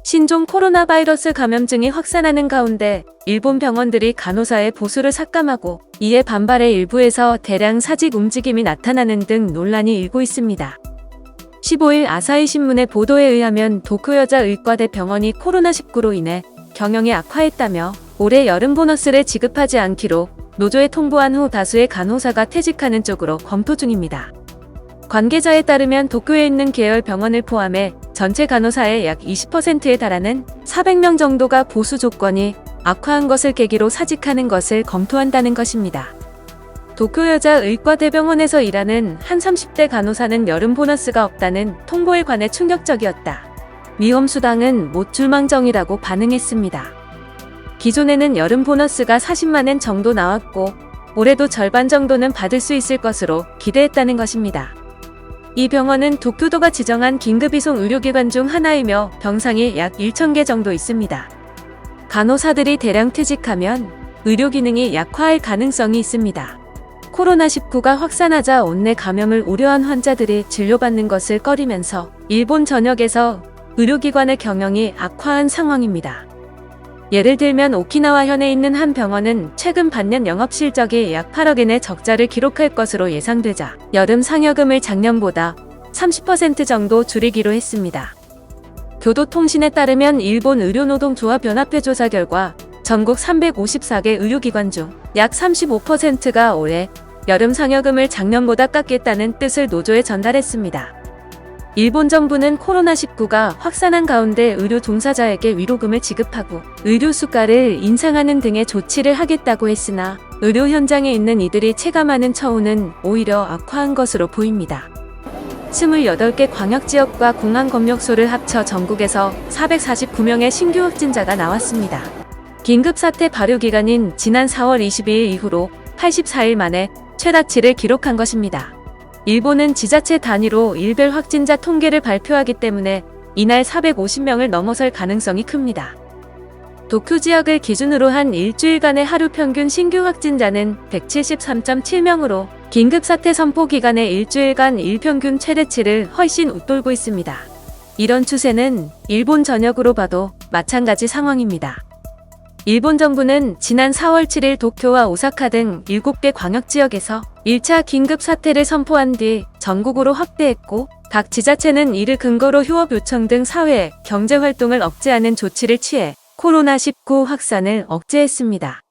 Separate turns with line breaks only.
신종 코로나 바이러스 감염증이 확산하는 가운데 일본 병원들이 간호사의 보수를 삭감하고 이에 반발해 일부에서 대량 사직 움직임이 나타나는 등 논란이 일고 있습니다. 15일 아사히 신문의 보도에 의하면 도쿄여자의과대 병원이 코로나19로 인해 경영이 악화했다며 올해 여름 보너스를 지급하지 않기로 노조에 통보한 후 다수의 간호사가 퇴직하는 쪽으로 검토 중입니다. 관계자에 따르면 도쿄에 있는 계열 병원을 포함해 전체 간호사의 약 20%에 달하는 400명 정도가 보수 조건이 악화한 것을 계기로 사직하는 것을 검토한다는 것입니다. 도쿄여자의과대병원에서 일하는 한 30대 간호사는 여름 보너스가 없다는 통보에 관해 충격적이었다. 위험수당은 못 줄망정이라고 반응했습니다. 기존에는 여름 보너스가 40만엔 정도 나왔고 올해도 절반 정도는 받을 수 있을 것으로 기대했다는 것입니다. 이 병원은 도쿄도가 지정한 긴급이송 의료기관 중 하나이며 병상이 약 1,000개 정도 있습니다. 간호사들이 대량 퇴직하면 의료 기능이 약화할 가능성이 있습니다. 코로나19가 확산하자 온내 감염을 우려한 환자들이 진료받는 것을 꺼리면서 일본 전역에서 의료기관의 경영이 악화한 상황입니다. 예를 들면 오키나와현에 있는 한 병원은 최근 반년 영업실적이 약 8억엔의 적자를 기록할 것으로 예상되자 여름 상여금을 작년보다 30% 정도 줄이기로 했습니다. 교도통신에 따르면 일본 의료노동조합연합회 조사 결과 전국 354개 의료기관 중 약 35%가 올해 여름 상여금을 작년보다 깎겠다는 뜻을 노조에 전달했습니다. 일본 정부는 코로나19가 확산한 가운데 의료 종사자에게 위로금을 지급하고 의료 수가를 인상하는 등의 조치를 하겠다고 했으나 의료 현장에 있는 이들이 체감하는 처우는 오히려 악화한 것으로 보입니다. 28개 광역지역과 공항검역소를 합쳐 전국에서 449명의 신규 확진자가 나왔습니다. 긴급사태 발효기간인 지난 4월 22일 이후로 84일 만에 최다치를 기록한 것입니다. 일본은 지자체 단위로 일별 확진자 통계를 발표하기 때문에 이날 450명을 넘어설 가능성이 큽니다. 도쿄 지역을 기준으로 한 일주일간의 하루 평균 신규 확진자는 173.7명으로 긴급사태 선포 기간의 일주일간 일평균 최대치를 훨씬 웃돌고 있습니다. 이런 추세는 일본 전역으로 봐도 마찬가지 상황입니다. 일본 정부는 지난 4월 7일 도쿄와 오사카 등 7개 광역지역에서 1차 긴급사태를 선포한 뒤 전국으로 확대했고 각 지자체는 이를 근거로 휴업 요청 등 사회, 경제활동을 억제하는 조치를 취해 코로나19 확산을 억제했습니다.